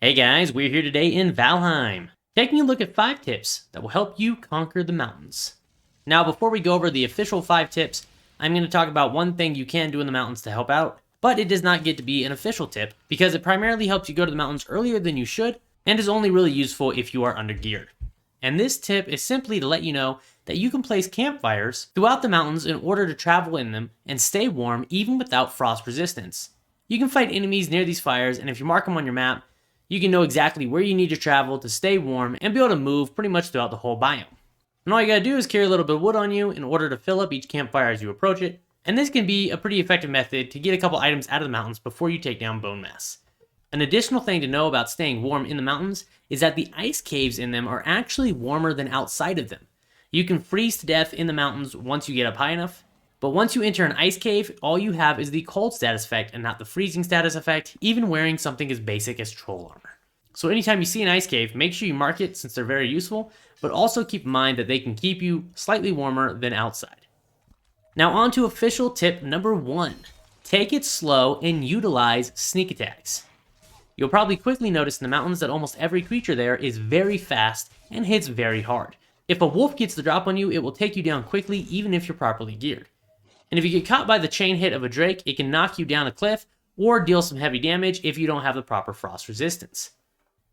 Hey guys, we're here today in Valheim, taking a look at 5 tips that will help you conquer the mountains. Now, before we go over the official 5 tips, I'm going to talk about one thing you can do in the mountains to help out, but it does not get to be an official tip because it primarily helps you go to the mountains earlier than you should and is only really useful if you are undergeared. And this tip is simply to let you know that you can place campfires throughout the mountains in order to travel in them and stay warm even without frost resistance. You can fight enemies near these fires, and if you mark them on your map, you can know exactly where you need to travel to stay warm and be able to move pretty much throughout the whole biome. And all you gotta do is carry a little bit of wood on you in order to fill up each campfire as you approach it, and this can be a pretty effective method to get a couple items out of the mountains before you take down bone mass. An additional thing to know about staying warm in the mountains is that the ice caves in them are actually warmer than outside of them. You can freeze to death in the mountains once you get up high enough, but once you enter an ice cave, all you have is the cold status effect and not the freezing status effect, even wearing something as basic as troll armor. So anytime you see an ice cave, make sure you mark it since they're very useful, but also keep in mind that they can keep you slightly warmer than outside. Now on to official tip number 1. Take it slow and utilize sneak attacks. You'll probably quickly notice in the mountains that almost every creature there is very fast and hits very hard. If a wolf gets the drop on you, it will take you down quickly even if you're properly geared. And if you get caught by the chain hit of a drake, it can knock you down a cliff or deal some heavy damage if you don't have the proper frost resistance.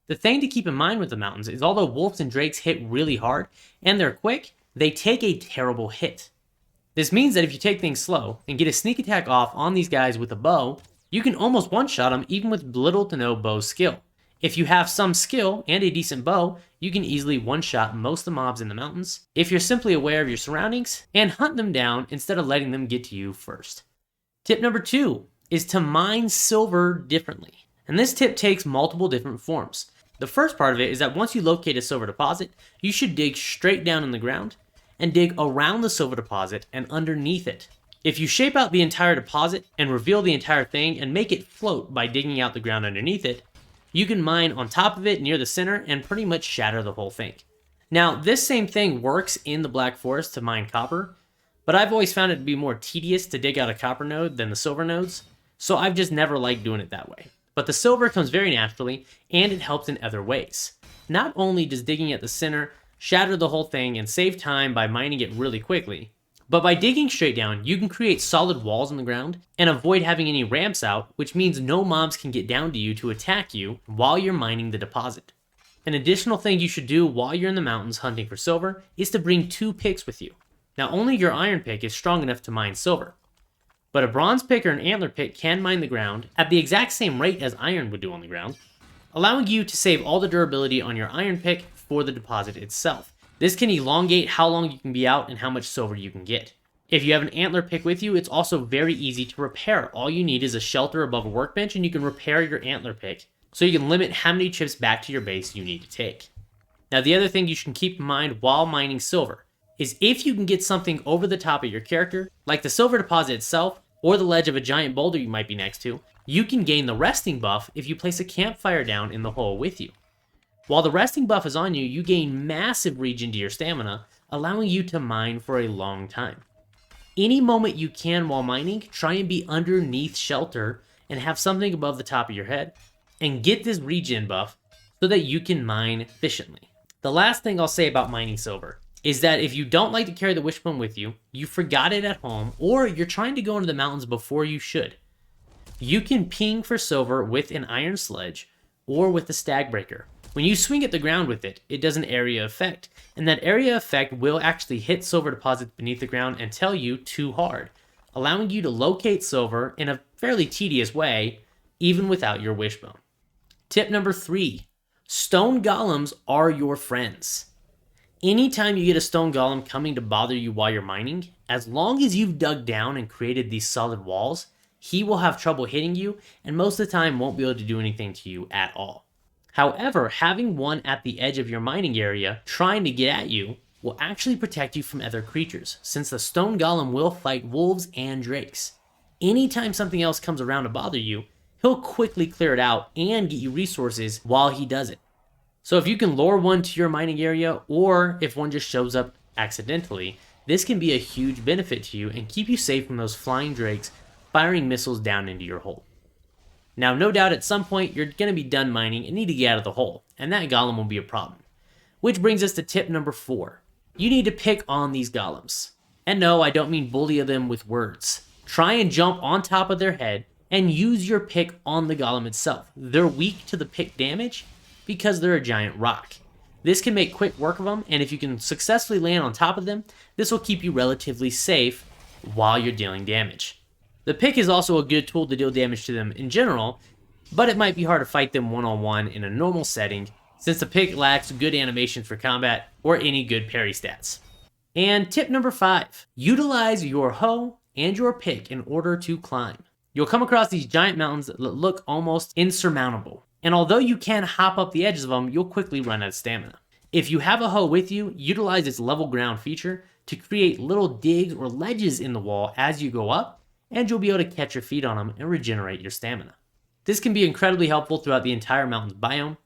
The thing to keep in mind with the mountains is although wolves and drakes hit really hard and they're quick, they take a terrible hit. This means that if you take things slow and get a sneak attack off on these guys with a bow, you can almost one-shot them even with little to no bow skill. If you have some skill and a decent bow, you can easily one-shot most of the mobs in the mountains if you're simply aware of your surroundings and hunt them down instead of letting them get to you first. Tip number 2 is to mine silver differently. And this tip takes multiple different forms. The first part of it is that once you locate a silver deposit, you should dig straight down in the ground and dig around the silver deposit and underneath it. If you shape out the entire deposit and reveal the entire thing and make it float by digging out the ground underneath it, you can mine on top of it near the center and pretty much shatter the whole thing. Now, this same thing works in the Black Forest to mine copper, but I've always found it to be more tedious to dig out a copper node than the silver nodes, so I've just never liked doing it that way. But the silver comes very naturally, and it helps in other ways. Not only does digging at the center shatter the whole thing and save time by mining it really quickly, but by digging straight down, you can create solid walls in the ground and avoid having any ramps out, which means no mobs can get down to you to attack you while you're mining the deposit. An additional thing you should do while you're in the mountains hunting for silver is to bring 2 picks with you. Now, only your iron pick is strong enough to mine silver, but a bronze pick or an antler pick can mine the ground at the exact same rate as iron would do on the ground, allowing you to save all the durability on your iron pick for the deposit itself. This can elongate how long you can be out and how much silver you can get. If you have an antler pick with you, it's also very easy to repair. All you need is a shelter above a workbench and you can repair your antler pick, so you can limit how many trips back to your base you need to take. Now, the other thing you should keep in mind while mining silver is if you can get something over the top of your character, like the silver deposit itself or the ledge of a giant boulder you might be next to, you can gain the resting buff if you place a campfire down in the hole with you. While the resting buff is on you, you gain massive regen to your stamina, allowing you to mine for a long time. Any moment you can while mining, try and be underneath shelter and have something above the top of your head, and get this regen buff so that you can mine efficiently. The last thing I'll say about mining silver is that if you don't like to carry the wishbone with you, you forgot it at home, or you're trying to go into the mountains before you should, you can ping for silver with an iron sledge or with a stag breaker. When you swing at the ground with it, it does an area effect, and that area effect will actually hit silver deposits beneath the ground and tell you too hard, allowing you to locate silver in a fairly tedious way, even without your wishbone. Tip number 3, stone golems are your friends. Anytime you get a stone golem coming to bother you while you're mining, as long as you've dug down and created these solid walls, he will have trouble hitting you and most of the time won't be able to do anything to you at all. However, having one at the edge of your mining area trying to get at you will actually protect you from other creatures, since the stone golem will fight wolves and drakes. Anytime something else comes around to bother you, he'll quickly clear it out and get you resources while he does it. So if you can lure one to your mining area, or if one just shows up accidentally, this can be a huge benefit to you and keep you safe from those flying drakes firing missiles down into your hole. Now, no doubt at some point you're going to be done mining and need to get out of the hole, and that golem will be a problem. Which brings us to tip number 4. You need to pick on these golems. And no, I don't mean bully them with words. Try and jump on top of their head and use your pick on the golem itself. They're weak to the pick damage because they're a giant rock. This can make quick work of them, and if you can successfully land on top of them, this will keep you relatively safe while you're dealing damage. The pick is also a good tool to deal damage to them in general, but it might be hard to fight them one-on-one in a normal setting since the pick lacks good animations for combat or any good parry stats. And tip number 5, utilize your hoe and your pick in order to climb. You'll come across these giant mountains that look almost insurmountable, and although you can hop up the edges of them, you'll quickly run out of stamina. If you have a hoe with you, utilize its level ground feature to create little digs or ledges in the wall as you go up, and you'll be able to catch your feet on them and regenerate your stamina. This can be incredibly helpful throughout the entire mountains biome,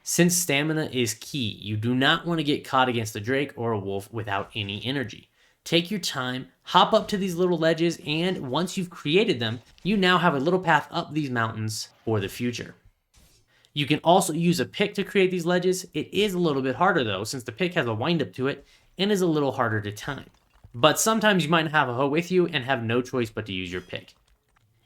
since stamina is key. You do not want to get caught against a drake or a wolf without any energy. Take your time, hop up to these little ledges, and once you've created them, you now have a little path up these mountains for the future. You can also use a pick to create these ledges. It is a little bit harder though, since the pick has a wind up to it and is a little harder to time. But sometimes you might have a hoe with you and have no choice but to use your pick.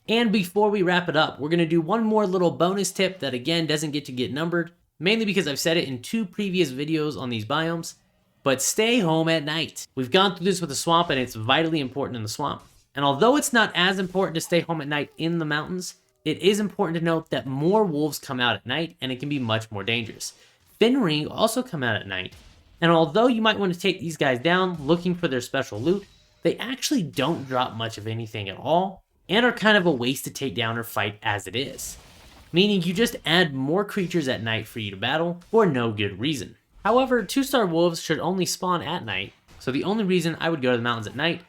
And before we wrap it up, we're going to do one more little bonus tip that again doesn't get numbered, mainly because I've said it in 2 previous videos on these biomes, but stay home at night. We've gone through this with the swamp and it's vitally important in the swamp. And although it's not as important to stay home at night in the mountains, it is important to note that more wolves come out at night and it can be much more dangerous. Finring also come out at night, and although you might want to take these guys down looking for their special loot, they actually don't drop much of anything at all and are kind of a waste to take down or fight as it is. Meaning you just add more creatures at night for you to battle for no good reason. However, 2-star wolves should only spawn at night, so the only reason I would go to the mountains at night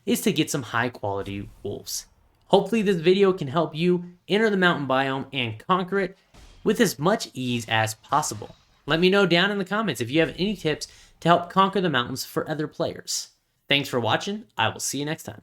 is to get some high quality wolves. Hopefully this video can help you enter the mountain biome and conquer it with as much ease as possible. Let me know down in the comments if you have any tips to help conquer the mountains for other players. Thanks for watching. I will see you next time.